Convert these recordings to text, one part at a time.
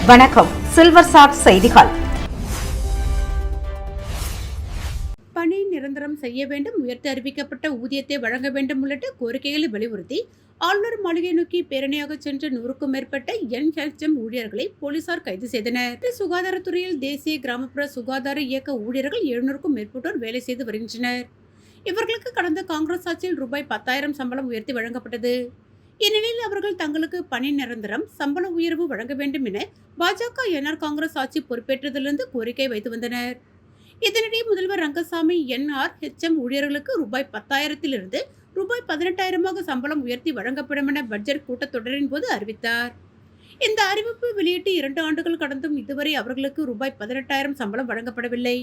வணக்கம். Silver chat செய்திகள். பணி நிரந்தரம் செய்ய வேண்டும், உயர்த்தி அறிவிக்கப்பட்ட ஊதியத்தை வழங்க வேண்டும் உள்ளிட்ட கோரிக்கைகளை வலியுறுத்தி ஆளுநர் மாளிகை நோக்கி பேரணியாக சென்ற 100க்கும் மேற்பட்ட NHM ஊழியர்களை போலீசார் கைது செய்தனர். சுகாதாரத்துறையில் தேசிய கிராமப்புற சுகாதார இயக்க ஊழியர்கள் 700க்கும் மேற்பட்டோர் வேலை செய்து வருகின்றனர். இவர்களுக்கு கடந்த காங்கிரஸ் ஆட்சியில் ரூபாய் 10,000 சம்பளம் உயர்த்தி வழங்கப்பட்டது. இந்நிலையில் அவர்கள் தங்களுக்கு பணி நிரந்தரம், சம்பள உயர்வு வழங்க வேண்டும் என பாஜக NR காங்கிரஸ் ஆட்சி பொறுப்பேற்றதிலிருந்து கோரிக்கை வைத்து வந்தனர். இதனிடையே முதல்வர் ரங்கசாமி NRHM ஊழியர்களுக்கு ரூபாய் 10,000 ரூபாய் 18,000 சம்பளம் உயர்த்தி வழங்கப்படும் என பட்ஜெட் கூட்டத்தொடரின் போது அறிவித்தார். இந்த அறிவிப்பு வெளியிட்டு 2 ஆண்டுகள் கடந்தும் இதுவரை அவர்களுக்கு ரூபாய் 18,000 சம்பளம் வழங்கப்படவில்லை.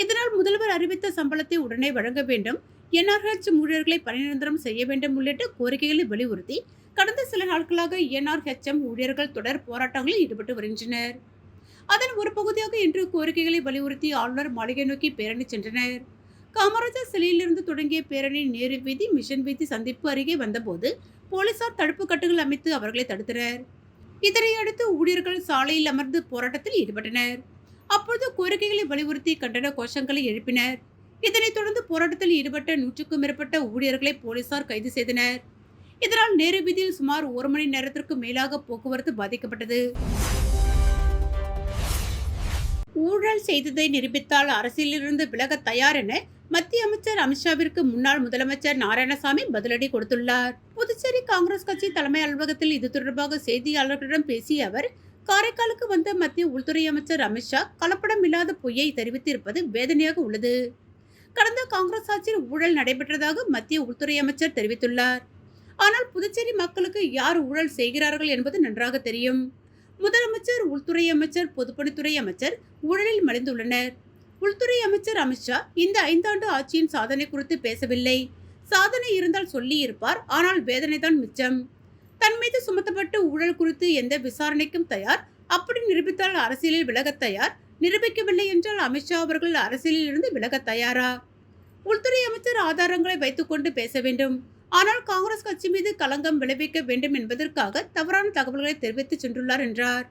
இதனால் முதல்வர் அறிவித்த சம்பளத்தை உடனே வழங்க வேண்டும், NRHM ஊழியர்களை பணி நிரந்தரம் செய்ய வேண்டும் உள்ளிட்ட கோரிக்கைகளை வலியுறுத்தி கடந்த சில நாட்களாக NRHM ஊழியர்கள் தொடர் போராட்டங்களில் ஈடுபட்டு வருகின்றனர். அதன் ஒரு பகுதியாக இன்று கோரிக்கைகளை வலியுறுத்தி ஆளுநர் மாளிகை நோக்கி பேரணி சென்றனர். காமராஜர் சிலையிலிருந்து தொடங்கிய பேரணி நேரு வீதி, மிஷன் வீதி சந்திப்பு அருகே வந்தபோது போலீசார் தடுப்பு கட்டுகள் அமைத்து அவர்களை தடுத்தனர். இதனையடுத்து ஊழியர்கள் சாலையில் அமர்ந்து போராட்டத்தில் ஈடுபட்டனர். அப்போது கோரிக்கைகளை வலியுறுத்தி கண்டன கோஷங்களை எழுப்பினர். இதனைத் தொடர்ந்து போராட்டத்தில் ஈடுபட்ட 100க்கும் மேற்பட்ட ஊழியர்களை போலீசார் கைது செய்தனர். இதனால் நேரு வீதியில் சுமார் 1 மணி நேரத்திற்கு மேலாக போக்குவரத்து பாதிக்கப்பட்டது. ஊழல் செய்ததை நிரூபித்தால் அரசியலிருந்து விலக தயார் என மத்திய அமைச்சர் அமித்ஷாவிற்கு முன்னாள் முதலமைச்சர் நாராயணசாமி பதிலடி கொடுத்துள்ளார். புதுச்சேரி காங்கிரஸ் கட்சி தலைமை அலுவலகத்தில் இது தொடர்பாக செய்தியாளர்களிடம் பேசிய அவர், காரைக்காலுக்கு வந்த மத்திய உள்துறை அமைச்சர் அமித்ஷா கலப்படம் இல்லாத பொய்யை தெரிவித்திருப்பது வேதனையாக உள்ளது. கடந்த காங்கிரஸ் ஆட்சியில் ஊழல் நடைபெற்றதாக மத்திய உள்துறை அமைச்சர் தெரிவித்துள்ளார். ஆனால் புதுச்சேரி மக்களுக்கு யார் ஊழல் செய்கிறார்கள் என்பது நன்றாக தெரியும். முதலமைச்சர், உள்துறை அமைச்சர், பொதுப்பணித்துறை அமைச்சர் ஊழலில் மலிந்துள்ளனர். உள்துறை அமைச்சர் அமித்ஷா இந்த 5 ஆண்டு ஆட்சியின் சாதனை குறித்து பேசவில்லை. சாதனை இருந்தால் சொல்லி இருப்பார். ஆனால் வேதனைதான் மிச்சம். தன் மீது சுமத்தப்பட்ட ஊழல் குறித்து எந்த விசாரணைக்கும் தயார். அப்படி நிரூபித்தால் அரசியலில் விலக தயார். நிரூபிக்கவில்லை என்றால் அமித்ஷா அவர்கள் அரசியலில் இருந்து விலக தயாரா? உள்துறை அமைச்சர் ஆதாரங்களை வைத்துக்கொண்டு பேச வேண்டும். ஆனால் காங்கிரஸ் கட்சி மீது களங்கம் விளைவிக்க வேண்டும் என்பதற்காக தவறான தகவல்களை தெரிவித்து சென்றுள்ளார் என்றார்.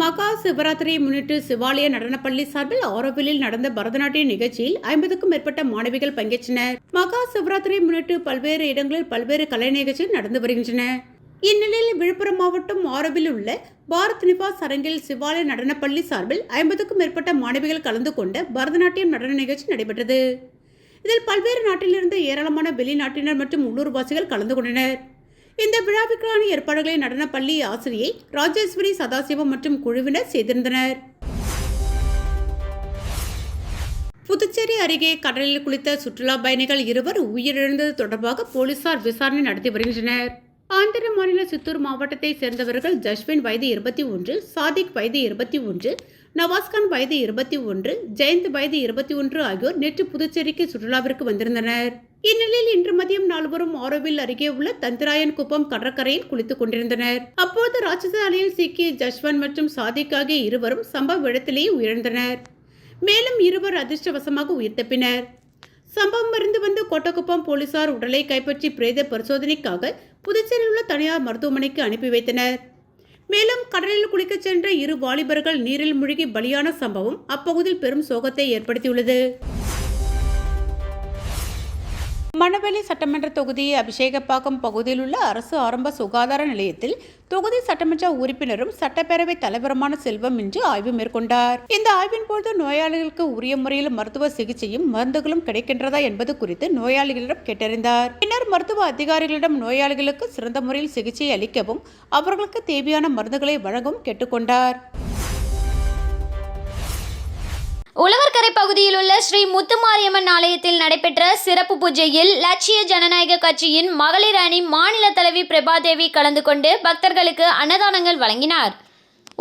மகா சிவராத்திரியை முன்னிட்டு சிவாலய நடனப்பள்ளி சார்பில் ஆரோவிலில் நடந்த பரதநாட்டிய நிகழ்ச்சியில் 50க்கும் மேற்பட்ட மாணவிகள் பங்கேற்றனர். மகா சிவராத்திரியை முன்னிட்டு பல்வேறு இடங்களில் பல்வேறு கலை நிகழ்ச்சிகள் நடந்து வருகின்றன. இந்நிலையில் விழுப்புரம் மாவட்டம் ஆரோவில் உள்ள பாரத் நிவாஸ் அரங்கில் சிவாலய நடனப்பள்ளி சார்பில் 50க்கும் மேற்பட்ட மாணவிகள் கலந்து கொண்ட பரதநாட்டியம் நடன நிகழ்ச்சி நடைபெற்றது. இதில் பல்வேறு நாட்டிலிருந்து ஏராளமான வெளிநாட்டினர் மற்றும் உள்ளூர்வாசிகள் கலந்து கொண்டனர். இந்த விழாவிற்கான ஏற்பாடுகளை நடனப்பள்ளி ஆசிரியை ராஜேஸ்வரி சதாசிவம் மற்றும் குழுவினர் செய்திருந்தனர். புதுச்சேரி அருகே கடலில் குளித்த சுற்றுலா பயணிகள் 2 உயிரிழந்தது தொடர்பாக போலீசார் விசாரணை நடத்தி வருகின்றனர். ஆந்திர மாநில சித்தூர் மாவட்டத்தை சேர்ந்தவர்கள் ஜஸ்வின் வயது 21, சாதிக் வயது 21, நவாஸ்கான் வயது 21, ஜெயந்த் வயது 21 ஆகியோர் நேற்று புதுச்சேரிக்கு சுற்றுலாவிற்கு வந்திருந்தனர். இந்நிலையில் இன்று மதியம் 4 ஆரோவில் அருகே உள்ள தந்திராயன் குப்பம் கடற்கரையில் குளித்துக் கொண்டிருந்தனர். அப்போது ராட்சச அலையில் சிக்கிய ஜஸ்வந்த் மற்றும் சாதிக் ஆகிய 2 சம்பவ இடத்திலேயே உயிரிழந்தனர். மேலும் 2 அதிர்ஷ்டவசமாக உயிர் தப்பினர். சம்பவம் அறிந்து வந்த கோட்டக்குப்பம் போலீசார் உடலை கைப்பற்றி பிரேத பரிசோதனைக்காக புதுச்சேரியில் உள்ள தனியார் மருத்துவமனைக்கு அனுப்பி வைத்தனர். மேலும் கடலில் குளிக்கச் சென்ற 2 வாலிபர்கள் நீரில் மூழ்கி பலியான சம்பவம் அப்பகுதியில் பெரும் சோகத்தை ஏற்படுத்தியுள்ளது. மணவெளி சட்டமன்ற தொகுதி அபிஷேகப்பாக்கம் பகுதியில் உள்ள அரசு ஆரம்ப சுகாதார நிலையத்தில் தொகுதி சட்டமன்ற உறுப்பினரும் சட்டப்பேரவை தலைவருமான செல்வம் இன்று ஆய்வு மேற்கொண்டார். இந்த ஆய்வின் போது நோயாளிகளுக்கு உரிய முறையில் மருத்துவ சிகிச்சையும் மருந்துகளும் கிடைக்கின்றதா என்பது குறித்து நோயாளிகளிடம் கேட்டறிந்தார். பின்னர் மருத்துவ அதிகாரிகளிடம் நோயாளிகளுக்கு சிறந்த முறையில் சிகிச்சை அளிக்கவும் அவர்களுக்கு தேவையான மருந்துகளை வழங்கவும் கேட்டுக்கொண்டார். உழவர்கரை பகுதியில் உள்ள ஸ்ரீ முத்துமாரியம்மன் ஆலயத்தில் நடைபெற்ற சிறப்பு பூஜையில் லட்சிய ஜனநாயக கட்சியின் மகளிர் அணி மாநில தலைவி பிரபாதேவி கலந்து கொண்டு பக்தர்களுக்கு அன்னதானங்கள் வழங்கினார்.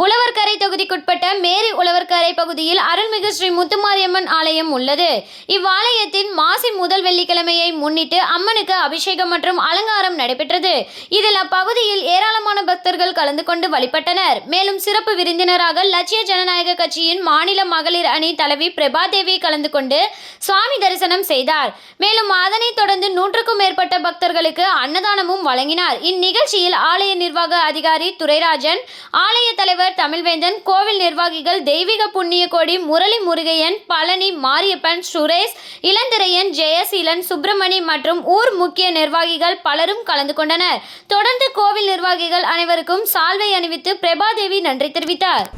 உழவர்கரை தொகுதிக்குட்பட்ட மேரி உழவர்கரை பகுதியில் அருள்மிகு ஸ்ரீ முத்துமாரியம்மன் ஆலயம் உள்ளது. இவ்வாலயத்தின் மாசி முதல் வெள்ளிக்கிழமையை முன்னிட்டு அம்மனுக்கு அபிஷேகம் மற்றும் அலங்காரம் நடைபெற்றது. இதில் அப்பகுதியில் ஏராளமான பக்தர்கள் கலந்து கொண்டு வழிபட்டனர். மேலும் சிறப்பு விருந்தினராக லட்சிய ஜனநாயக கட்சியின் மாநில மகளிர் அணி தலைவி பிரபாதேவி கலந்து கொண்டு சுவாமி தரிசனம் செய்தார். மேலும் அதனைத் தொடர்ந்து 100க்கும் மேற்பட்ட பக்தர்களுக்கு அன்னதானமும் வழங்கினார். இந்நிகழ்ச்சியில் ஆலய நிர்வாக அதிகாரி துரைராஜன், ஆலய தலைவர் தமிழ்வேந்தன், கோவில் நிர்வாகிகள் தெய்வீக புண்ணிய கோடி, முரளி முருகையன், பழனி மாரியப்பன், சுரேஷ், இளந்திரையன், ஜெயசீலன், சுப்பிரமணி மற்றும் ஊர் முக்கிய நிர்வாகிகள் பலரும் கலந்து கொண்டனர். தொடர்ந்து கோவில் நிர்வாகிகள் அனைவருக்கும் சால்வை அணிவித்து பிரபாதேவி நன்றி தெரிவித்தார்.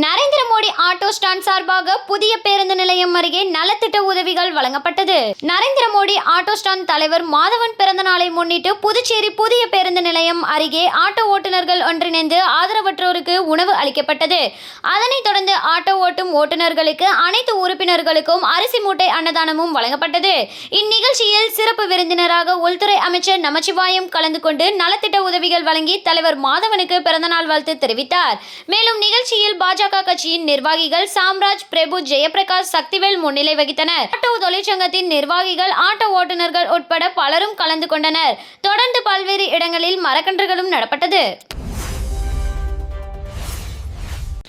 நரேந்திர மோடி ஆட்டோ ஸ்டாண்ட் சார்பாக புதிய பேருந்து நிலையம் அருகே நலத்திட்ட உதவிகள் வழங்கப்பட்டது. நரேந்திர மோடி ஆட்டோ ஸ்டாண்ட் தலைவர் மாதவன் பிறந்த நாளை முன்னிட்டு புதுச்சேரி புதிய பேருந்து நிலையம் அருகே ஆட்டோ ஓட்டுநர்கள் ஒன்றிணைந்து ஆதரவற்றோருக்கு உணவு அளிக்கப்பட்டது. அதனைத் தொடர்ந்து ஆட்டோ ஓட்டும் ஓட்டுநர்களுக்கு அனைத்து உறுப்பினர்களுக்கும் அரிசி மூட்டை அன்னதானமும் வழங்கப்பட்டது. இந்நிகழ்ச்சியில் சிறப்பு விருந்தினராக உள்துறை அமைச்சர் நமச்சிவாயம் கலந்து கொண்டு நலத்திட்ட உதவிகள் வழங்கி தலைவர் மாதவனுக்கு பிறந்தநாள் வாழ்த்து தெரிவித்தார். மேலும் நிகழ்ச்சியில் பாஜக கட்சியின் நிர்வாகிகள் சாம்ராஜ், பிரபு, ஜெயபிரகாஷ், சக்திவேல் முன்னிலை வகித்தனர். ஆட்டோ தொழிற்சங்கத்தின் நிர்வாகிகள், ஆட்டோ ஓட்டுநர்கள் உட்பட பலரும் கலந்து கொண்டனர். தொடர்ந்து பல்வேறு இடங்களில் மரக்கன்றுகளும் நடப்பட்டது.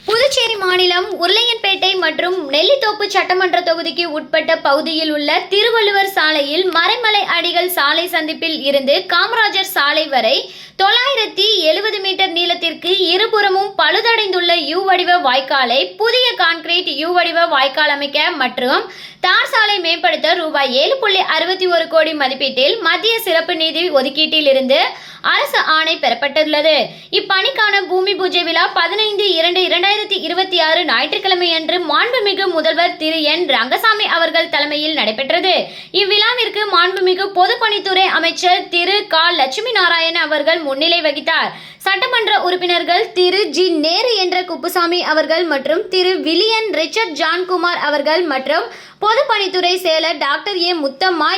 புதுச்சேரி மாநிலம் உருளையன்பேட்டை மற்றும் நெல்லித்தோப்பு சட்டமன்ற தொகுதிக்கு உட்பட்ட பகுதியில் உள்ள திருவள்ளுவர் சாலையில் மறைமலை அடிகள் சாலை சந்திப்பில் இருந்து காமராஜர் சாலை வரை 970 மீட்டர் நீளத்திற்கு இருபுறமும் பழுதடைந்துள்ள யூ வடிவ வாய்க்காலை புதிய கான்கிரீட் யூ வடிவ வாய்க்கால் அமைக்க மற்றும் தார் சாலை மேம்படுத்த ரூபாய் 7.61 கோடி மதிப்பீட்டில் மத்திய சிறப்பு நிதி ஒதுக்கீட்டில் இருந்து அரசு ஆணை பெறப்பட்டுள்ளது. இப்பணிக்கான பூமி பூஜை விழா 15/2/2026 ஞாயிற்றுக்கிழமையன்று மாண்புமிகு முதல்வர் திரு என் ரங்கசாமி அவர்கள் தலைமையில் நடைபெற்றது. இவ்விழாவிற்கு மாண்புமிகு பொதுப்பணித்துறை அமைச்சர் திரு க லட்சுமி நாராயண அவர்கள் முன்னிலை வகித்தார். சட்டமன்ற உறுப்பினர்கள் திரு ஜி நேரு என்ற குப்புசாமி அவர்கள் மற்றும் திரு வில்லியன் ரிச்சர்ட் ஜான்குமார் அவர்கள் மற்றும் பொதுப்பணித்துறை செயலர் டாக்டர் ஏ முத்தம்மா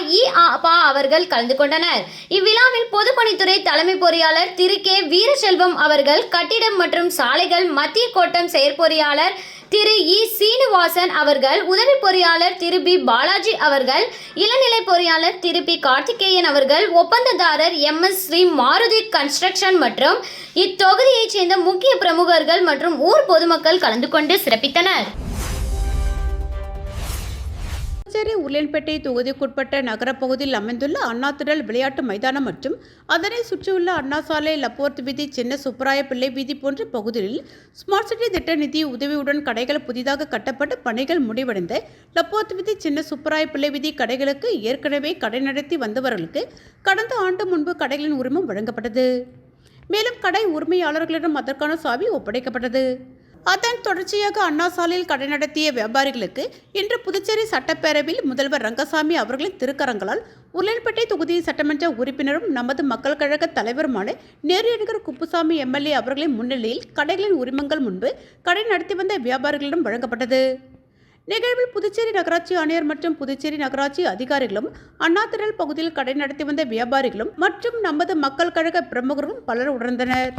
அவர்கள் கலந்து கொண்டனர். இவ்விழாவில் பொதுப்பணித்துறை தலைமை பொறியாளர் திரு கே வீரசெல்வம் அவர்கள், கட்டிடம் மற்றும் சாலைகள் மத்திய கோட்டம் செயற்பொறியாளர் திரு இ சீனிவாசன் அவர்கள், உதவி பொறியாளர் திரு பி பாலாஜி அவர்கள், இளநிலை பொறியாளர் திரு பி கார்த்திகேயன் அவர்கள், ஒப்பந்ததாரர் எம்.எஸ். ஸ்ரீ மாருதி கன்ஸ்ட்ரக்ஷன் மற்றும் இத்தொகுதியைச் சேர்ந்த முக்கிய பிரமுகர்கள் மற்றும் ஊர் பொதுமக்கள் கலந்து கொண்டு சிறப்பித்தனர். புதுச்சேரி உருளையன்பேட்டை தொகுதிக்குட்பட்ட நகரப்பகுதியில் அமைந்துள்ள அண்ணா திடல் விளையாட்டு மைதானம் மற்றும் அதனை சுற்றியுள்ள அண்ணா சாலை, லப்போர்த் வீதி, சின்ன சுப்பராய பிள்ளை வீதி போன்ற பகுதிகளில் ஸ்மார்ட் சிட்டி திட்ட நிதி உதவியுடன் கடைகள் புதிதாக கட்டப்பட்டு பணிகள் முடிவடைந்த லப்போர்த் வீதி, சின்ன சுப்பராய பிள்ளை வீதி கடைகளுக்கு ஏற்கனவே கடை நடத்தி வந்தவர்களுக்கு கடந்த ஆண்டு முன்பு கடைகளின் உரிமம் வழங்கப்பட்டது. மேலும் கடை உரிமையாளர்களிடம் அதற்கான சாவி ஒப்படைக்கப்பட்டது. அதன் தொடர்ச்சியாக அண்ணா சாலையில் கடை நடத்திய வியாபாரிகளுக்கு இன்று புதுச்சேரி சட்டப்பேரவையில் முதல்வர் ரங்கசாமி அவர்களின் திருக்கரங்களால் உருளையன்பேட்டை தொகுதி சட்டமன்ற உறுப்பினரும் நமது மக்கள் கழக தலைவருமான நேரு குப்புசாமி எம்எல்ஏ அவர்களின் முன்னிலையில் கடைகளின் உரிமங்கள் முன்பு கடை நடத்தி வந்த வியாபாரிகளிடம் வழங்கப்பட்டது. நிகழ்வில் புதுச்சேரி நகராட்சி ஆணையர் மற்றும் புதுச்சேரி நகராட்சி அதிகாரிகளும், அண்ணாதிடல் பகுதியில் கடை நடத்தி வந்த வியாபாரிகளும் மற்றும் நமது மக்கள் கழக பிரமுகர்களும் பலர் உணர்ந்தனர்.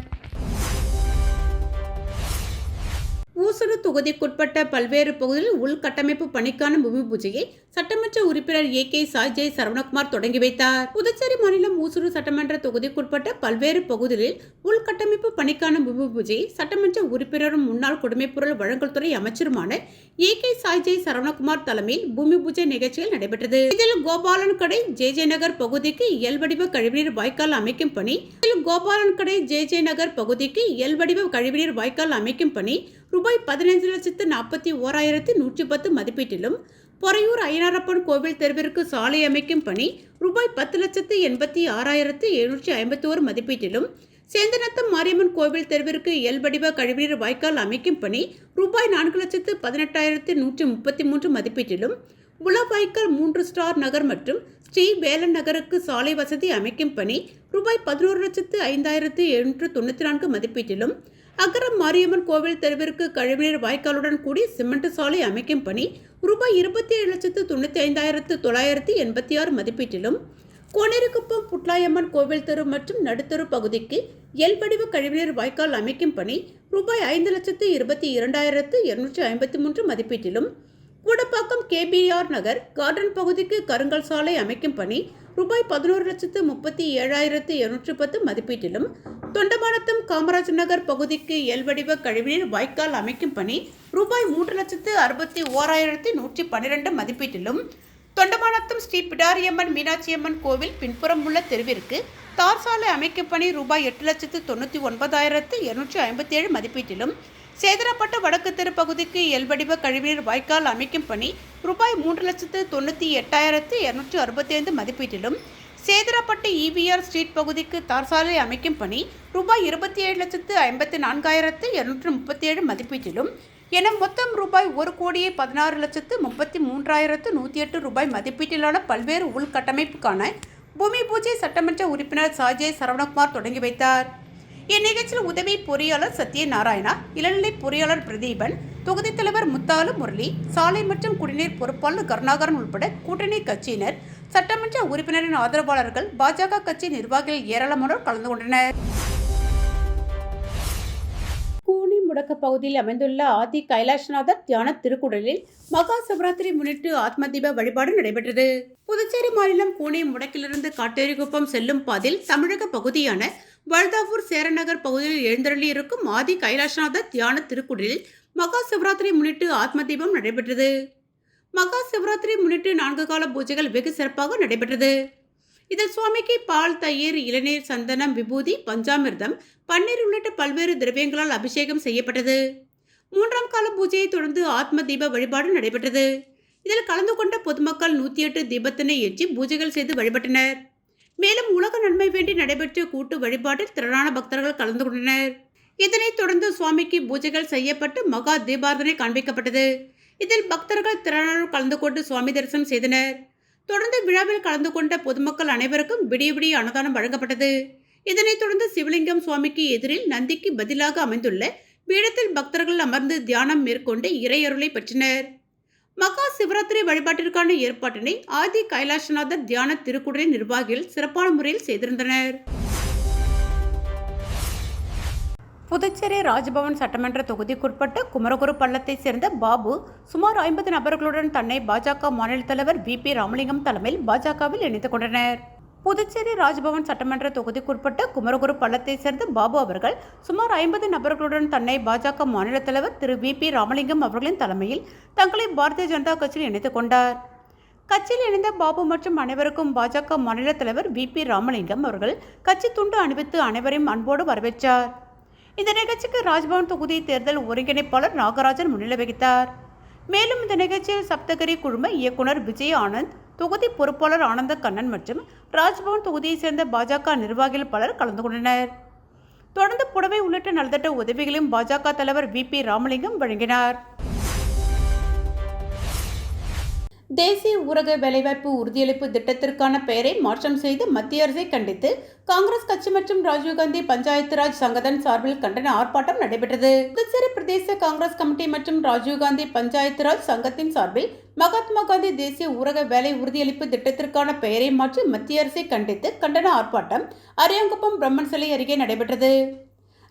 ஊசுடு தொகுதிக்குட்பட்ட பல்வேறு பகுதிகளில் உள்கட்டமைப்பு பணிக்கான பூமி பூஜையை சட்டமன்ற உறுப்பினர் ஏ.கே. சாய்ஜெய் சரவணகுமார் தொடங்கி வைத்தார். புதுச்சேரி மாநிலம் ஊசுடு சட்டமன்ற தொகுதிக்குட்பட்ட பல்வேறு பகுதிகளில் உள்கட்டமைப்பு பணிக்கான பூமி பூஜையை சட்டமன்ற உறுப்பினரும் முன்னாள் குடிமைப்பொருள் வழங்கல் துறை அமைச்சருமான ஏ.கே. சாய்ஜெய் சரவணகுமார் தலைமையில் பூமி பூஜை நிகழ்ச்சிகள் நடைபெற்றது. இதில் கோபாலன் கடை ஜே.ஜே. நகர் பகுதிக்கு எல்வடிவ கழிவுநீர் வாய்க்கால் அமைக்கும் பணி, கோபாலன் கடை ஜே.ஜே. நகர் பகுதிக்கு எல்வடிவ கழிவுநீர் வாய்க்கால் அமைக்கும் பணி ரூபாய் 15,41,110 மதிப்பீட்டிலும், பொறையூர் ஐயனாரப்பன் கோவில் தெருவிற்கு சாலை அமைக்கும் பணி ரூபாய் 10,86,751 மதிப்பீட்டிலும், சேந்தநத்தம் மாரியம்மன் கோவில் தெருவிற்கு எல்வடிவ கழிவுநீர் வாய்க்கால் அமைக்கும் பணி ரூபாய் 4,18,133 மதிப்பீட்டிலும், உளவாய்க்கால் 3 ஸ்டார் நகர் மற்றும் ஸ்ரீ வேலன் நகருக்கு சாலை வசதி அமைக்கும் பணி ரூபாய் 11,05,794 மதிப்பீட்டிலும், அகரம் மாரியம்மன் கோவில் தெருவிற்கு கழிவுநீர் வாய்க்காலுடன் கூடி சிமெண்ட் சாலை அமைக்கும் பணி ரூபாய் 27,95,986 மதிப்பீட்டிலும், கோனேரிக்குப்பம் புட்லாயம்மன் கோவில் தெரு மற்றும் நடுத்தெரு பகுதிக்கு எல் வடிவ கழிவுநீர் வாய்க்கால் அமைக்கும் பணி ரூபாய் 5,22,253 மதிப்பீட்டிலும், கூடப்பாக்கம் கேபிஆர் நகர் கார்டன் பகுதிக்கு கருங்கல் சாலை அமைக்கும் பணி ரூபாய் 11,37,210 மதிப்பீட்டிலும், தொண்டமானத்தம் காமராஜ் நகர் பகுதிக்கு எல் வடிவ கழிவுநீர் வாய்க்கால் அமைக்கும் பணி ரூபாய் 3,61,112 மதிப்பீட்டிலும், தொண்டமானத்தம் ஸ்ரீ பிடாரியம்மன் மீனாட்சியம்மன் கோவில் பின்புறம் உள்ள தெருவிற்கு தார் சாலை அமைக்கும் பணி ரூபாய் 8,99,257 மதிப்பீட்டிலும், சேதரப்பட்ட வடக்கு தெரு பகுதிக்கு எல் வடிவ கழிவுநீர் வாய்க்கால் அமைக்கும் பணி ரூபாய் 3,98,265 மதிப்பீட்டிலும், சேதரப்பட்ட EVR ஸ்ட்ரீட் பகுதிக்கு தார் சாலை அமைக்கும் பணி ரூபாய் 27,54,237 மதிப்பீட்டிலும் என மொத்தம் ரூபாய் 1,16,33,108 ரூபாய் மதிப்பீட்டிலான பல்வேறு உள்கட்டமைப்புக்கான பூமி பூஜை சட்டமன்ற உறுப்பினர் சாஜய் சரவணகுமார் தொடங்கி வைத்தார். இந்நிகழ்ச்சியில் உதவி பொறியாளர் சத்யநாராயணா, இளநிலை பொறியாளர் பிரதீபன், தொகுதி தலைவர் முத்தாலு முரளி, சாலை மற்றும் குடிநீர் பொறுப்பாளர் கருணாகரன் உட்பட கூட்டணி கட்சியினர், சட்டமன்ற உறுப்பினரின் ஆதரவாளர்கள், பாஜக கட்சி நிர்வாகிகள் ஏராளமானோர் கலந்து கொண்டனர். கூனி முடக்க பகுதியில் அமைந்துள்ள ஆதி கைலாஷ்நாதர் தியான திருக்குடலில் மகா சிவராத்திரி முன்னிட்டு ஆத்ம தீப வழிபாடு நடைபெற்றது. புதுச்சேரி மாநிலம் கூனி முடக்கிலிருந்து காட்டேரிக்குப்பம் செல்லும் பாதையில் தமிழக பகுதியான வல்தாவூர் சேரநகர் பகுதியில் எழுந்தருளி இருக்கும் ஆதி கைலாஷ்நாதர் தியான திருக்குடலில் மகா சிவராத்திரி முன்னிட்டு ஆத்ம தீபம் நடைபெற்றது. மகா சிவராத்திரி முன்னிட்டு 4 கால பூஜைகள் வெகு சிறப்பாக நடைபெற்றது. இதில் சுவாமிக்கு பால், தயிர், இளநீர், சந்தனம், விபூதி, பஞ்சாமிர்தம், பன்னீர் உள்ளிட்ட பல்வேறு திரவியங்களால் அபிஷேகம் செய்யப்பட்டது. 3ஆம் கால பூஜையை தொடர்ந்து ஆத்ம தீப வழிபாடு நடைபெற்றது. இதில் கலந்து கொண்ட பொதுமக்கள் 108 தீபத்தினை ஏற்றி பூஜைகள் செய்து வழிபட்டனர். மேலும் உலக நன்மை வேண்டி நடைபெற்ற கூட்டு வழிபாட்டில் திரளான பக்தர்கள் கலந்து கொண்டனர். இதனைத் தொடர்ந்து சுவாமிக்கு பூஜைகள் செய்யப்பட்டு மகா தீபாரதனை காண்பிக்கப்பட்டது. இதில் பக்தர்கள் திரளானோர் கலந்து கொண்டு சுவாமி தரிசனம் செய்தனர். தொடர்ந்து விழாவில் கலந்து கொண்ட பொதுமக்கள் அனைவருக்கும் விடிய விடிய அன்னதானம் வழங்கப்பட்டது. இதனைத் தொடர்ந்து சிவலிங்கம் சுவாமிக்கு எதிரில் நந்திக்கு பதிலாக அமைந்துள்ள பீடத்தில் பக்தர்கள் அமர்ந்து தியானம் மேற்கொண்டு இறையருளை பெற்றனர். மகா சிவராத்திரி வழிபாட்டிற்கான ஏற்பாட்டினை ஆதி கைலாஷ்நாதர் தியான திருக்குடலின் நிர்வாகிகள் சிறப்பான முறையில் செய்திருந்தனர். புதுச்சேரி ராஜ்பவன் சட்டமன்ற தொகுதிக்குட்பட்ட குமரகுரு பள்ளத்தைச் சேர்ந்த பாபு சுமார் 50 நபர்களுடன் தன்னை பாஜக மாநில தலைவர் VP ராமலிங்கம் தலைமையில் பாஜகவில் இணைத்துக் கொண்டனர். புதுச்சேரி ராஜ்பவன் சட்டமன்ற தொகுதிக்குட்பட்ட குமரகுரு பள்ளத்தைச் சேர்ந்த பாபு அவர்கள் சுமார் 50 நபர்களுடன் தன்னை பாஜக மாநில தலைவர் திரு VP ராமலிங்கம் அவர்களின் தலைமையில் தங்களை பாரதிய ஜனதா கட்சியில் இணைத்துக் கொண்டார். கட்சியில் இணைந்த பாபு மற்றும் அனைவருக்கும் பாஜக மாநில தலைவர் VP ராமலிங்கம் அவர்கள் கட்சி துண்டு அணிவித்து அனைவரையும் அன்போடு வரவேற்றார். இந்த நிகழ்ச்சிக்கு ராஜ்பவன் தொகுதி தேர்தல் ஒருங்கிணைப்பாளர் நாகராஜன் முன்னிலை வகித்தார். மேலும் இந்த நிகழ்ச்சியில் சப்தகிரி குழும இயக்குனர் விஜய் ஆனந்த், தொகுதி பொறுப்பாளர் ஆனந்த கண்ணன் மற்றும் ராஜ்பவன் தொகுதியைச் சேர்ந்த பாஜக நிர்வாகிகள் பலர் கலந்து கொண்டனர். தொடர்ந்து புடவை உள்ளிட்ட நலத்திட்ட உதவிகளையும் பாஜக தலைவர் VP ராமலிங்கம் வழங்கினார். தேசிய ஊரக வேலைவாய்ப்பு உறுதியளிப்பு திட்டத்திற்கான பெயரை மாற்றம் செய்து மத்திய அரசை கண்டித்து காங்கிரஸ் கட்சி மற்றும் ராஜீவ்காந்தி பஞ்சாயத்து ராஜ் சங்கத்தின் சார்பில் கண்டன ஆர்ப்பாட்டம் நடைபெற்றது. புதுச்சேரி பிரதேச காங்கிரஸ் கமிட்டி மற்றும் ராஜீவ்காந்தி பஞ்சாயத்து ராஜ் சங்கத்தின் சார்பில் மகாத்மா காந்தி தேசிய ஊரக வேலை உறுதியளிப்பு திட்டத்திற்கான பெயரை மாற்றி மத்திய அரசை கண்டித்து கண்டன ஆர்ப்பாட்டம் அரியாங்குப்பம் பிரம்மன் சிலை அருகே நடைபெற்றது.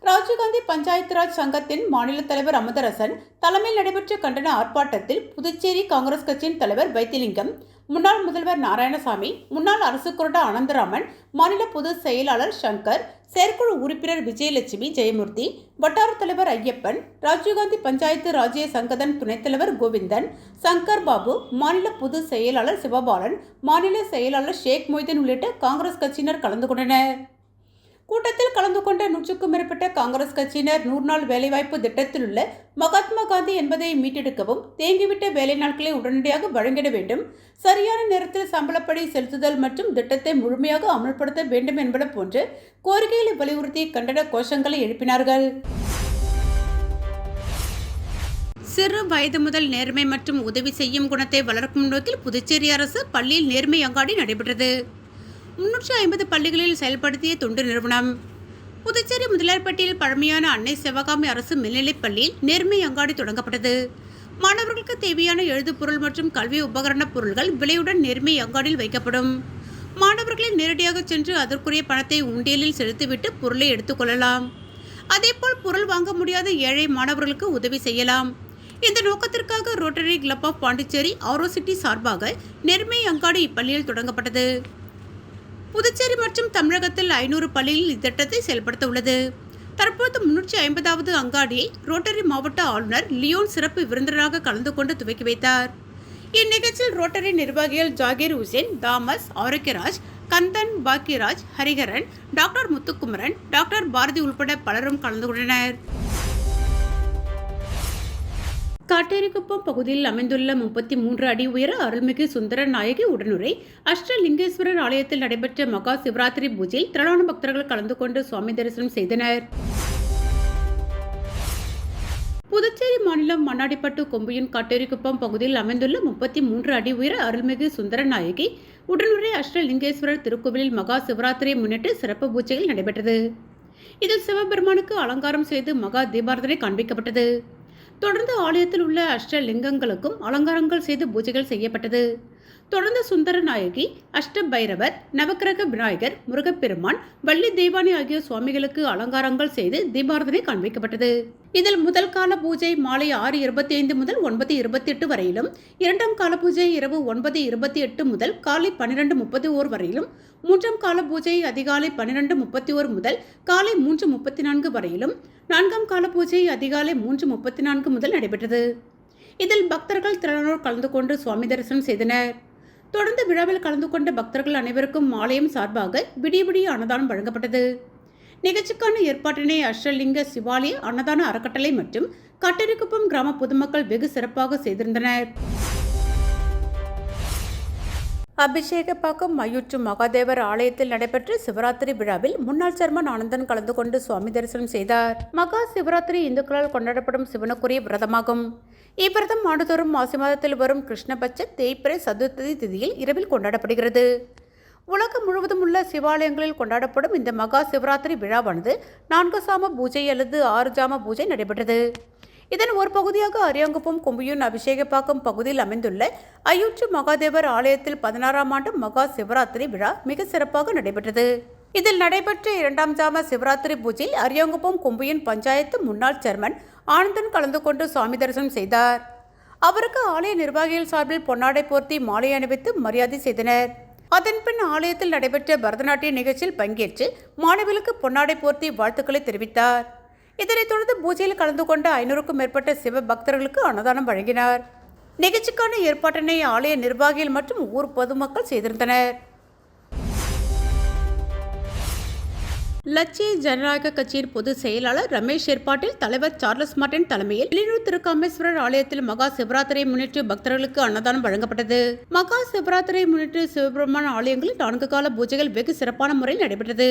ராஜீவ்காந்தி பஞ்சாயத்து ராஜ் சங்கத்தின் மாநில தலைவர் அமுதரசன் தலைமையில் நடைபெற்ற கண்டன ஆர்ப்பாட்டத்தில் புதுச்சேரி காங்கிரஸ் கட்சியின் தலைவர் வைத்திலிங்கம், முன்னாள் முதல்வர் நாராயணசாமி, முன்னாள் அரசு கொறடா அனந்தராமன், மாநில பொதுச் செயலாளர் சங்கர், செயற்குழு உறுப்பினர் விஜயலட்சுமி, ஜெயமூர்த்தி, வட்டார தலைவர் ஐயப்பன், ராஜீவ்காந்தி பஞ்சாயத்து ராஜ்ய சங்கதன் துணைத் தலைவர் கோவிந்தன், சங்கர் பாபு, மாநில பொதுச் செயலாளர் சிவபாலன், மாநில செயலாளர் ஷேக் மொய்தீன் உள்ளிட்ட காங்கிரஸ் கட்சியினர் கலந்து கொண்டனர். கூட்டத்தில் கலந்து கொண்ட 100க்கும் மேற்பட்ட காங்கிரஸ் கட்சியினர் 100 நாள் வேலைவாய்ப்பு திட்டத்தில் உள்ள மகாத்மா காந்தி என்பதை மீட்டெடுக்கவும், தேங்கிவிட்ட வேலை நாட்களை உடனடியாக வழங்கிட வேண்டும், சரியான நேரத்தில் சம்பளப்படி செலுத்துதல் மற்றும் திட்டத்தை முழுமையாக அமல்படுத்த வேண்டும் என்பன போன்ற கோரிக்கைகளை வலியுறுத்தி கண்டன கோஷங்களை எழுப்பினார்கள். சிறு வயது முதல் நேர்மை மற்றும் உதவி செய்யும் குணத்தை வளர்க்கும் நோக்கில் புதுச்சேரி அரசு பள்ளியில் நேர்மை அங்காடி நடைபெற்றது. 350 பள்ளிகளில் செயல்படுத்திய தொண்டு நிறுவனம். புதுச்சேரி முதலியார்பட்டியில் பழமையான அன்னை சிவகாமி அரசு மேல்நிலைப் பள்ளியில் நேர்மை அங்காடி தொடங்கப்பட்டது. மாணவர்களுக்கு தேவையான எழுதுபொருள் மற்றும் கல்வி உபகரண பொருட்கள் விலையுடன் நேர்மை அங்காடியில் வைக்கப்படும். மாணவர்களை நேரடியாக சென்று அதற்குரிய பணத்தை உண்டியலில் செலுத்திவிட்டு பொருளை எடுத்துக்கொள்ளலாம். அதேபோல் பொருள் வாங்க முடியாத ஏழை மாணவர்களுக்கு உதவி செய்யலாம். இந்த நோக்கத்திற்காக ரோட்டரி கிளப் ஆஃப் பாண்டிச்சேரி ஆரோசிட்டி சார்பாக நெருமை அங்காடி இப்பள்ளியில் தொடங்கப்பட்டது. புதுச்சேரி மற்றும் தமிழகத்தில் 500 பள்ளிகளில் இத்திட்டத்தை செயல்படுத்த உள்ளது. தற்போது 350வது அங்காடியை ரோட்டரி மாவட்ட ஆளுநர் லியோன் சிறப்பு விருந்தினராக கலந்து கொண்டு துவக்கி வைத்தார். இந்நிகழ்ச்சியில் ரோட்டரி நிர்வாகிகள் Zakir Hussain, Thomas, Arokiyaraj, Kandan, Bhagyaraj, Hariharan, doctor Muthukumaran, doctor Bharathi உள்பட பலரும் கலந்து கொண்டனர். காட்டேரிக்குப்பம் பகுதியில் அமைந்துள்ள 33 அடி உயர அருள்மிகு சுந்தர நாயகி உடனுரை அஷ்டலிங்கேஸ்வரர் ஆலயத்தில் நடைபெற்ற மகா சிவராத்திரி பூஜையில் திரளான பக்தர்கள் கலந்து கொண்டு சுவாமி தரிசனம் செய்தனர். புதுச்சேரி மாநிலம் மண்ணாடிப்பட்டு கொம்புயின் காட்டேரிக்குப்பம் பகுதியில் அமைந்துள்ள 33 அடி உயர அருள்மிகு சுந்தர நாயகி உடனுரை அஷ்டலிங்கேஸ்வரர் திருக்கோவிலில் மகா சிவராத்திரியை முன்னிட்டு சிறப்பு பூஜைகள் நடைபெற்றது. இதில் சிவபெருமானுக்கு அலங்காரம் செய்து மகா தீபாரதனை காண்பிக்கப்பட்டது. தொடர்ந்து ஆலயத்தில் உள்ள அஷ்டலிங்கங்களுக்கும் அலங்காரங்கள் செய்து பூஜைகள் செய்யப்பட்டது. தொடர்ந்து சுந்தர நாயகி, அஷ்ட பைரவர், நவக்கிரக விநாயகர், முருகப்பெருமான், வள்ளி தெய்வானி ஆகிய சுவாமிகளுக்கு அலங்காரங்கள் செய்து தீபாரதனை காண்பிக்கப்பட்டது. இதில் முதல் கால பூஜை மாலை 6:25 முதல் 9:28 வரையிலும், இரண்டாம் கால பூஜை இரவு 9:28 முதல் காலை 12:31 வரையிலும், மூன்றாம் கால பூஜை அதிகாலை 12:31 முதல் காலை 3:34 வரையிலும், நான்காம் கால பூஜை அதிகாலை 3:34 முதல் நடைபெற்றது. இதில் பக்தர்கள் திரளானோர் கலந்து கொண்டு சுவாமி தரிசனம் செய்தனர். தொடர்ந்து விழாவில் கலந்து கொண்ட பக்தர்கள் அனைவருக்கும் ஆலயம் சார்பாக விடிய விடிய அன்னதானம் வழங்கப்பட்டது. நிகழ்ச்சிக்கான ஏற்பாட்டினை அஷ்டலிங்க சிவாலய அன்னதான அறக்கட்டளை மற்றும் காட்டேரிக்குப்பம் கிராம பொதுமக்கள் வெகு சிறப்பாக செய்திருந்தனர். அபிஷேகப்பாக்கம் மயூற்று மகாதேவர் ஆலயத்தில் நடைபெற்ற சிவராத்திரி விழாவில் முன்னாள் சேர்மன் ஆனந்தன் கலந்து கொண்டு சுவாமி தரிசனம் செய்தார். மகா சிவராத்திரி இந்துக்களால் கொண்டாடப்படும் சிவனுக்குரிய விரதமாகும். இவ்விரதம் ஆண்டுதோறும் மாசி மாதத்தில் வரும் கிருஷ்ணபட்ச தேய்பிறை சதுர்த்தி திதியில் இரவில் கொண்டாடப்படுகிறது. உலகம் முழுவதும் உள்ள சிவாலயங்களில் கொண்டாடப்படும் இந்த மகா சிவராத்திரி விழாவானது 4 சாம பூஜை அல்லது 6 ஜாம பூஜை நடைபெற்றது. இதன் ஒரு பகுதியாக அரியாங்குப்பம் கொம்பியூன் அபிஷேகப்பாக்கம் பகுதியில் அமைந்துள்ள அயூற்று மகாதேவர் ஆலயத்தில் 16ஆம் ஆண்டு மகா சிவராத்திரி விழா மிக சிறப்பாக நடைபெற்றது. இதில் நடைபெற்ற 2ஆம் ஜாம சிவராத்திரி பூஜையில் அரியாங்குப்பம் கொம்பியூன் பஞ்சாயத்து முன்னாள் சேர்மன் ஆனந்தன் கலந்து கொண்டு சுவாமி தரிசனம் செய்தார். அவருக்கு ஆலய நிர்வாகிகள் சார்பில் பொன்னாடை போர்த்தி மாலை அணிவித்து மரியாதை செய்தனர். அதன்பின் ஆலயத்தில் நடைபெற்ற பரதநாட்டிய நிகழ்ச்சியில் பங்கேற்று மாணவிகளுக்கு பொன்னாடை போர்த்தி வாழ்த்துக்களை தெரிவித்தார். இதனைத் தொடர்ந்து பூஜையில் கலந்து கொண்ட 500க்கும் மேற்பட்ட சிவ பக்தர்களுக்கு அன்னதானம் வழங்கினார். நிகழ்ச்சிக்கான ஏற்பாட்டினை ஆலய நிர்வாகிகள் மற்றும் ஊர் பொதுமக்கள் செய்திருந்தனர். லட்சிய ஜனநாயக கட்சியின் பொதுச் செயலாளர் ரமேஷ் ஏற்பாட்டில் தலைவர் சார்லஸ் மார்டின் தலைமையில் வெளியூர் திருக்காமேஸ்வரர் ஆலயத்தில் மகா சிவராத்திரியை முன்னிட்டு பக்தர்களுக்கு அன்னதானம் வழங்கப்பட்டது. மகா சிவராத்திரியை முன்னிட்டு சிவபெருமான் ஆலயங்களில் 4 கால பூஜைகள் வெகு சிறப்பான முறையில் நடைபெற்றது.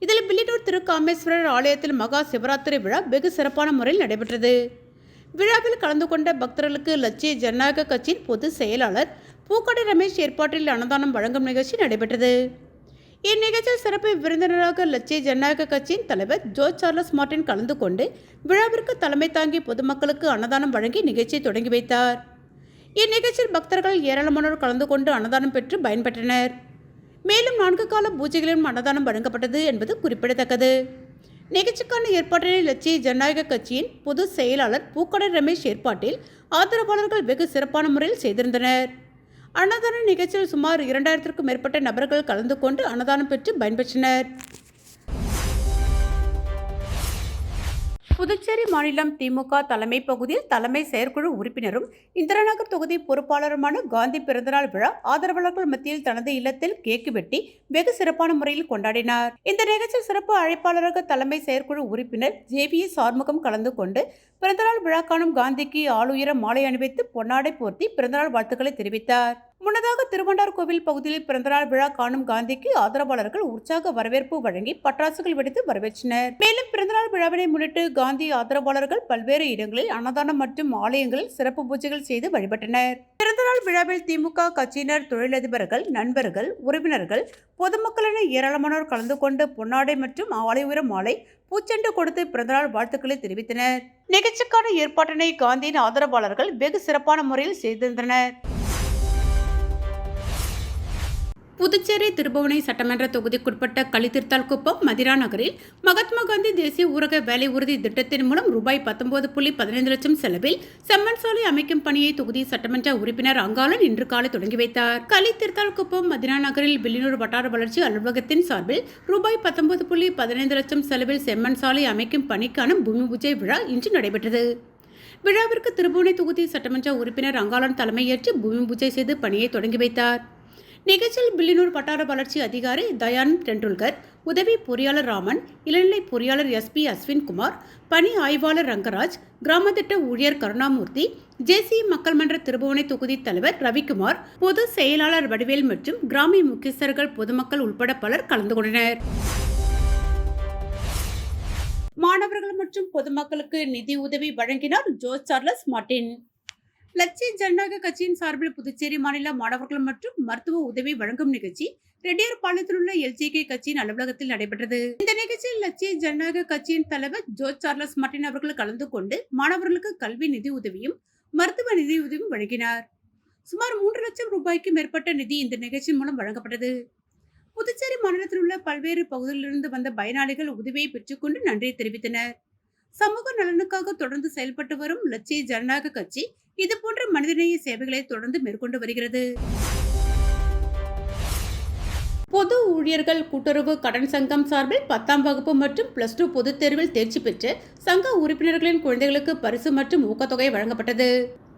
இதில் பில்லினூர் திருக்காமேஸ்வரர் ஆலயத்தில் மகா சிவராத்திரி விழா வெகு சிறப்பான முறையில் நடைபெற்றது. விழாவில் கலந்து கொண்ட பக்தர்களுக்கு லட்சிய ஜனநாயக கட்சியின் பொதுச் செயலாளர் பூக்கடை ரமேஷ் ஏற்பாட்டில் அன்னதானம் வழங்கும் நிகழ்ச்சி நடைபெற்றது. இந்நிகழ்ச்சியில் சிறப்பு விருந்தினராக லட்சிய ஜனநாயக கட்சியின் தலைவர் ஜோர்ஜ் சார்லஸ் மார்டின் கலந்து கொண்டு விழாவிற்கு தலைமை தாங்கி பொதுமக்களுக்கு அன்னதானம் வழங்கி நிகழ்ச்சியை தொடங்கி வைத்தார். இந்நிகழ்ச்சியில் பக்தர்கள் ஏராளமானோர் கலந்து கொண்டு அன்னதானம் பெற்று பயன்பெற்றனர். மேலும் 4 கால பூஜைகளிலும் அன்னதானம் வழங்கப்பட்டது என்பது குறிப்பிடத்தக்கது. நிகழ்ச்சிக்கான ஏற்பாட்டினை லட்சிய ஜனநாயக கட்சியின் பொதுச் செயலாளர் பூக்கடை ரமேஷ் ஏற்பாட்டில் ஆதரவாளர்கள் வெகு சிறப்பான முறையில் செய்திருந்தனர். அன்னதான நிகழ்ச்சியில் சுமார் 2000க்கும் மேற்பட்ட நபர்கள் கலந்து கொண்டு அன்னதானம் பெற்று பயன்பெற்றனர். புதுச்சேரி மாநிலம் திமுக தலைமை பகுதியில் தலைமை செயற்குழு உறுப்பினரும் இந்திராநகர் தொகுதி பொறுப்பாளருமான காந்தி பிறந்தநாள் விழா ஆதரவாளர்கள் மத்தியில் தனது இல்லத்தில் கேக்கு வெட்டி வெகு சிறப்பான முறையில் கொண்டாடினார். இந்த நிகழ்ச்சியில் சிறப்பு அழைப்பாளராக தலைமை செயற்குழு உறுப்பினர் JVS ஆறுமுகம் கலந்து கொண்டு பிறந்தநாள் விழா காணும் காந்திக்கு ஆளுயர மாலை அணிவித்து பொன்னாடை போர்த்தி பிறந்தநாள் வாழ்த்துக்களை தெரிவித்தார். முன்னதாக திருவண்டார் கோவில் பகுதியில் பிறந்தநாள் விழா காணும் காந்திக்கு ஆதரவாளர்கள் உற்சாக வரவேற்பு வழங்கி பட்டாசுகள் வெடித்து வரவேற்றனர். மேலும் பிறந்தநாள் விழாவினை முன்னிட்டு காந்தி ஆதரவாளர்கள் பல்வேறு இடங்களில் அன்னதானம் மற்றும் ஆலயங்களில் சிறப்பு பூஜைகள் செய்து வழிபட்டனர். பிறந்தநாள் விழாவில் திமுக கட்சியினர், தொழிலதிபர்கள், நண்பர்கள், உறவினர்கள், பொதுமக்கள் என ஏராளமானோர் கலந்து கொண்டு பொன்னாடை மற்றும் ஆலய மாலை பூச்செண்டு கொடுத்து பிறந்தநாள் வாழ்த்துக்களை தெரிவித்தனர். நிகழ்ச்சிக்கான ஏற்பாட்டினை காந்தியின் ஆதரவாளர்கள் வெகு சிறப்பான முறையில் செய்திருந்தனர். புதுச்சேரி திருபுவனை சட்டமன்ற தொகுதிக்குட்பட்ட களித்திருத்தால்குப்பம் மதிரா நகரில் மகாத்மா காந்தி தேசிய ஊரக வேலை உறுதி திட்டத்தின் மூலம் ரூபாய் 19.15 லட்சம் செலவில் செம்மண் சாலை அமைக்கும் பணியை தொகுதி சட்டமன்ற உறுப்பினர் அங்காளன் இன்று காலை தொடங்கி வைத்தார். களித்திருத்தால்குப்பம் மதிரா நகரில் வில்லியனூர் வட்டார வளர்ச்சி அலுவலகத்தின் சார்பில் ரூபாய் 19.15 லட்சம் செலவில் செம்மண் சாலை அமைக்கும் பணிக்கான பூமி பூஜை விழா இன்று நடைபெற்றது. விழாவிற்கு திருபுவனை தொகுதி சட்டமன்ற உறுப்பினர் அங்காளன் தலைமையேற்று பூமி பூஜை செய்து பணியை தொடங்கி வைத்தார். நிகழ்ச்சியில் வில்லியனூர் வட்டார வளர்ச்சி அதிகாரி தயானந்த் டெண்டுல்கர், உதவி பொறியாளர் ராமன், இளநிலை பொறியாளர் SP அஸ்வின்குமார், பணி ஆய்வாளர் ரங்கராஜ், கிராம திட்ட ஊழியர் கருணாமூர்த்தி, JC மக்கள் மன்ற திருபுவனை தொகுதி தலைவர் ரவிக்குமார், பொது செயலாளர் வடிவேல் மற்றும் கிராமிய முக்கியஸ்தர்கள், பொதுமக்கள் உட்பட பலர் கலந்து கொண்டனர். மாணவர்கள் மற்றும் பொதுமக்களுக்கு நிதி உதவி வழங்கினார் ஜோர்ஜ் சார்லஸ் மார்டின். லட்சிய ஜனநாயக கட்சியின் சார்பில் புதுச்சேரி மாநில மாணவர்கள் மற்றும் மருத்துவ உதவி வழங்கும் நிகழ்ச்சி ரெட்டியார்பாளையத்தில் உள்ள LJK கட்சியின் அலுவலகத்தில் நடைபெற்றது. இந்த நிகழ்ச்சியில் லட்சிய ஜனநாயக கட்சியின் தலைவர் ஜோர்ஜ் சார்லஸ் மார்டின் அவர்கள் கலந்து கொண்டு மாணவர்களுக்கு கல்வி நிதி உதவியும் மருத்துவ நிதி உதவியும் வழங்கினார். சுமார் 3 லட்சம் ரூபாய்க்கு மேற்பட்ட நிதி இந்த நிகழ்ச்சியின் மூலம் வழங்கப்பட்டது. புதுச்சேரி மாநிலத்தில் உள்ள பல்வேறு பகுதிகளிலிருந்து வந்த பயனாளிகள் உதவியை பெற்றுக்கொண்டு நன்றியை தெரிவித்தனர். சமூக நலனுக்காக தொடர்ந்து செயல்பட்டு வரும் லட்சிய ஜனநாயக கட்சி இதுபோன்ற மனிதநேய சேவைகளை தொடர்ந்து மேற்கொண்டு வருகிறது. பொது ஊழியர்கள் கூட்டுறவு கடன் சங்கம் சார்பில் 10ஆம் வகுப்பு மற்றும் +2 பொதுத் தேர்வில் தேர்ச்சி பெற்ற சங்க உறுப்பினர்களின் குழந்தைகளுக்கு பரிசு மற்றும் ஊக்கத்தொகை வழங்கப்பட்டது.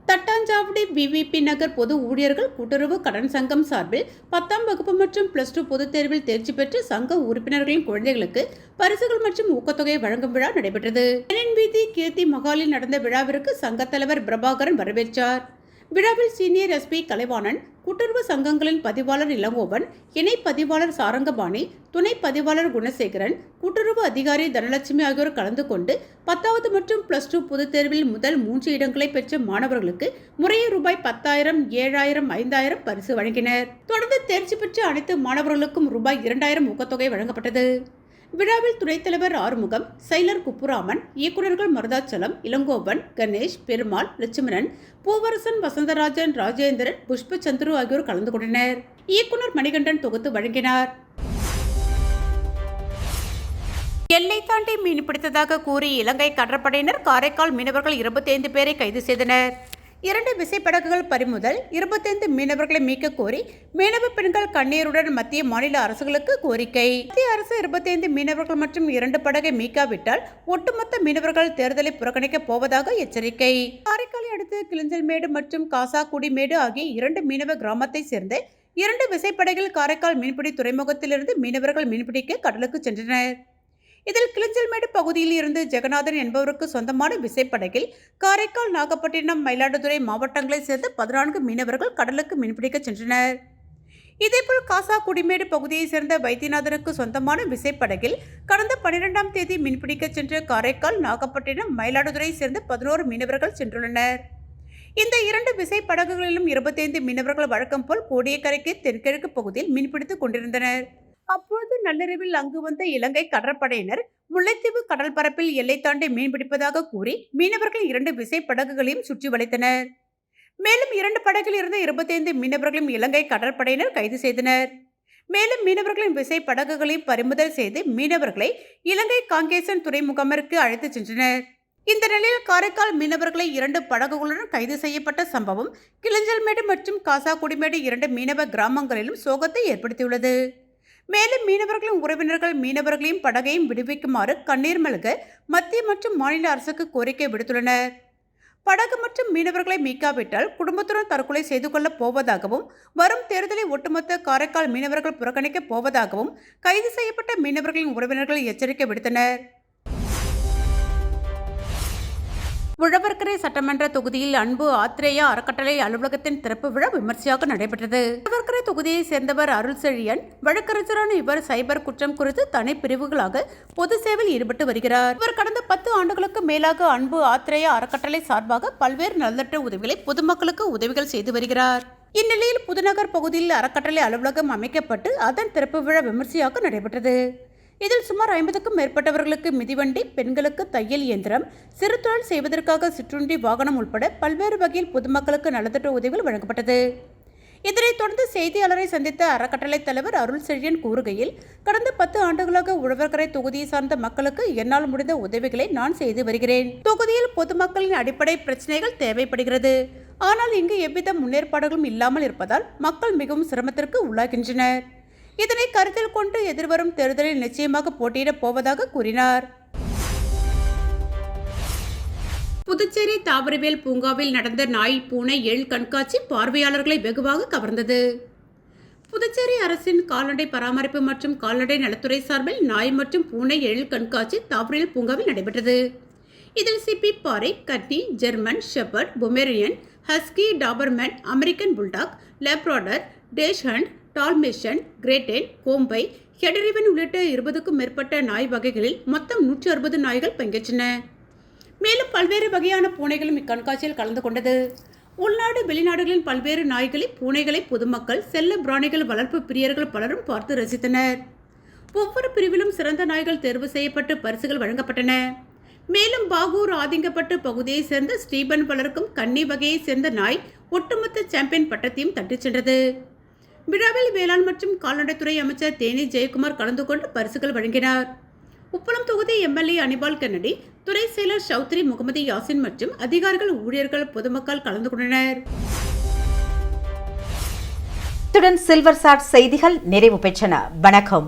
தட்டாஞ்சாவடி BVP நகர் பொது ஊழியர்கள் கூட்டுறவு கடன் சங்கம் சார்பில் 10ஆம் வகுப்பு மற்றும் +2 பொதுத் தேர்வில் தேர்ச்சி பெற்ற சங்க உறுப்பினர்களின் குழந்தைகளுக்கு பரிசுகள் மற்றும் ஊக்கத்தொகை வழங்கும் விழா நடைபெற்றது. வீதி கீர்த்தி மகாலில் நடந்த விழாவிற்கு சங்க தலைவர் பிரபாகரன் வரவேற்றார். விழாவில் சீனியர் SP கலைவாணன், கூட்டுறவு சங்கங்களின் பதிவாளர் இளங்கோவன், இணை பதிவாளர் சாரங்கபாணி, துணை பதிவாளர் குணசேகரன், கூட்டுறவு அதிகாரி தனலட்சுமி ஆகியோர் கலந்து கொண்டு 10வது மற்றும் +2 பொதுத் தேர்வில் முதல் 3 இடங்களை பெற்ற மாணவர்களுக்கு முறையே ரூபாய் 10,000, 7,000, 5,000 பரிசு வழங்கினர். தொடர்ந்து தேர்ச்சி பெற்ற அனைத்து மாணவர்களுக்கும் ரூபாய் 2,000 ஊக்கத்தொகை வழங்கப்பட்டது. விழாவில் துணைத் தலைவர் ஆறுமுகம், செயலர் குப்புராமன், இயக்குநர்கள் மருதாச்சலம், இளங்கோவன், கணேஷ், பெருமாள், லட்சுமணன், பூவரசன், வசந்தராஜன், ராஜேந்திரன், புஷ்பச்சந்திரு ஆகியோர் கலந்து கொண்டனர். இயக்குநர் மணிகண்டன் தொகுத்து வழங்கினார். எல்லை தாண்டி மீன்பிடித்ததாக கூறி இலங்கை கடற்படையினர் காரைக்கால் மீனவர்கள் 25 பேரை கைது செய்தனர். 2 விசைப்படகுகள் பறிமுதல். 25 மீனவர்களை மீட்க கோரி மீனவ பெண்கள் கண்ணீருடன் மத்திய மாநில அரசுகளுக்கு கோரிக்கை. மத்திய அரசு 25 மீனவர்கள் மற்றும் 2 படகை மீட்காவிட்டால் ஒட்டுமொத்த மீனவர்கள் தேர்தலை புறக்கணிக்கப் போவதாக எச்சரிக்கை. காரைக்காலை அடுத்து கிளிஞ்சல்மேடு மற்றும் காசாக்குடிமேடு ஆகிய 2 மீனவ கிராமத்தை சேர்ந்த 2 விசைப்படகில் காரைக்கால் மீன்பிடி துறைமுகத்திலிருந்து மீனவர்கள் மீன்பிடிக்க கடலுக்கு சென்றனர். இதில் கிளிஞ்சல்மேடு பகுதியில் இருந்து ஜெகநாதன் என்பவருக்கு சொந்தமான விசைப்படகில் காரைக்கால், நாகப்பட்டினம், மயிலாடுதுறை மாவட்டங்களைச் சேர்ந்த 14 மீனவர்கள் கடலுக்கு மீன்பிடிக்க சென்றனர். இதேபோல் காசாக்குடிமேடு பகுதியைச் சேர்ந்த வைத்தியநாதனுக்கு சொந்தமான விசைப்படகில் கடந்த 12ஆம் தேதி மீன்பிடிக்க சென்ற காரைக்கால், நாகப்பட்டினம், மயிலாடுதுறையை சேர்ந்த 11 மீனவர்கள் சென்றுள்ளனர். இந்த 2 விசைப்படகுகளிலும் 25 மீனவர்கள் வழக்கம் போல் கோடியக்கரைக்கு தென்கிழக்கு பகுதியில் மீன்பிடித்துக் கொண்டிருந்தனர். அப்பொழுது நள்ளிரவில் அங்கு வந்த இலங்கை கடற்படையினர் முல்லைத்தீவு கடல் பரப்பில் எல்லை தாண்டி மீன்பிடிப்பதாக கூறி மீனவர்கள் 2 விசைப்படகுகளையும் சுற்றி வளைத்தனர். மேலும் 2 படகில் இருந்த 25 மீனவர்களையும் இலங்கை கடற்படையினர் கைது செய்தனர். மேலும் மீனவர்களின் விசைப்படகுகளையும் பறிமுதல் செய்து மீனவர்களை இலங்கை காங்கேசன் துறைமுகமிற்கு அழைத்துச் சென்றனர். இந்த நிலையில் காரைக்கால் மீனவர்களை 2 படகுகளுடன் கைது செய்யப்பட்ட சம்பவம் கிளிஞ்சல்மேடு மற்றும் காசாக்குடிமேடு 2 மீனவ கிராமங்களிலும் சோகத்தை ஏற்படுத்தியுள்ளது. மேலும் மீனவர்களின் உறவினர்கள் மீனவர்களையும் படகையும் விடுவிக்குமாறு கண்ணீர் மல்க மத்திய மற்றும் மாநில அரசுக்கு கோரிக்கை விடுத்துள்ளனர். படகு மற்றும் மீனவர்களை மீட்காவிட்டால் குடும்பத்துடன் தற்கொலை செய்து கொள்ளப் போவதாகவும், வரும் தேர்தலை ஒட்டுமொத்த காரைக்கால் மீனவர்கள் புறக்கணிக்கப் போவதாகவும் கைது செய்யப்பட்ட மீனவர்களின் உறவினர்கள் எச்சரிக்கை விடுத்தனர். உழவர்கரை சட்டமன்ற தொகுதியில் அன்பு ஆத்ரேயா அறக்கட்டளை அலுவலகத்தின் திறப்பு விழா விமர்சையாக நடைபெற்றது. உழவர்கரை தொகுதியை சேர்ந்தவர் அருள் செழியன். வழக்கறிஞரான இவர் சைபர் குற்றம் குறித்து தனி பிரிவுகளாக பொது சேவையில் ஈடுபட்டு வருகிறார். இவர் கடந்த 10 ஆண்டுகளுக்கு மேலாக அன்பு ஆத்ரேயா அறக்கட்டளை சார்பாக பல்வேறு நலத்திட்ட உதவிகளை பொதுமக்களுக்கு உதவிகள் செய்து வருகிறார். இந்நிலையில் புதுநகர் பகுதியில் அறக்கட்டளை அலுவலகம் அமைக்கப்பட்டு அதன் திறப்பு விழா விமர்சையாக நடைபெற்றது. இதில் சுமார் 50க்கும் மேற்பட்டவர்களுக்கு மிதிவண்டி, பெண்களுக்கு தையல் இயந்திரம், சிறு தொழில் செய்வதற்காக சிற்றுண்டி வாகனம் உட்பட பல்வேறு வகையில் பொதுமக்களுக்கு நலத்திட்ட உதவிகள் வழங்கப்பட்டது. இதனைத் தொடர்ந்து செய்தியாளரை சந்தித்த அறக்கட்டளை தலைவர் அருள் செழியன் கூறுகையில், கடந்த 10 ஆண்டுகளாக உழவர்கரை தொகுதியை சார்ந்த மக்களுக்கு என்னால் முடிந்த உதவிகளை நான் செய்து வருகிறேன். தொகுதியில் பொதுமக்களின் அடிப்படை பிரச்சனைகள் தேவைப்படுகிறது. ஆனால் இங்கு எவ்வித முன்னேற்பாடுகளும் இல்லாமல் இருப்பதால் மக்கள் மிகவும் சிரமத்திற்கு உள்ளாகின்றனர். இதனை கருத்தில் கொண்டு எதிர்வரும் தேர்தலில் நிச்சயமாக போட்டியிடப் போவதாக கூறினார். புதுச்சேரி தாவரவியல் பூங்காவில் நடந்த நாய், பூனை, எள் கண்காட்சி பார்வையாளர்களை வெகுவாக கவர்ந்தது. புதுச்சேரி அரசின் கால்நடை பராமரிப்பு மற்றும் கால்நடை நலத்துறை சார்பில் நாய் மற்றும் பூனை, எள் கண்காட்சி தாவரவியல் பூங்காவில் நடைபெற்றது. இதில் சிப்பி பாறை, கட்னி, German shepherd, Pomeranian, husky, Doberman, American bulldog, Labrador, dachshund, Dalmatian, Great Dane, Kombai, ஹெடரிவன் உள்ளிட்ட 20க்கும் மேற்பட்ட நாய் வகைகளில் மொத்தம் 160 நாய்கள் பங்கேற்றன. மேலும் பல்வேறு வகையான பூனைகளும் இக்கண்காட்சியில் கலந்து கொண்டது. உள்நாடு வெளிநாடுகளின் பல்வேறு நாய்களை, பூனைகளை பொதுமக்கள், செல்ல பிராணிகள் வளர்ப்பு பிரியர்கள் பலரும் பார்த்து ரசித்தனர். ஒவ்வொரு பிரிவிலும் சிறந்த நாய்கள் தேர்வு செய்யப்பட்டு பரிசுகள் வழங்கப்பட்டன. மேலும் பாகூர் ஆதிங்கப்பட்டு பகுதியைச் சேர்ந்த ஸ்டீபன் பலருக்கும் கன்னி வகையைச் சேர்ந்த நாய் ஒட்டுமொத்த சாம்பியன் பட்டத்தையும் தட்டிச் சென்றது. விழாவில் வேளாண் மற்றும் கால்நடைத்துறை அமைச்சர் தேனி ஜெயக்குமார் கலந்து கொண்டு பரிசுகள் வழங்கினார். உப்பளம் தொகுதி எம்எல்ஏ அனிபால் கென்னடி, துறை செயலர் சௌத்ரி முகமது யாசின் மற்றும் அதிகாரிகள், ஊழியர்கள், பொதுமக்கள் கலந்து கொண்டனர். இத்துடன் சில்வர் சாட் செய்திகள் நிறைவு பெற்றன. வணக்கம்.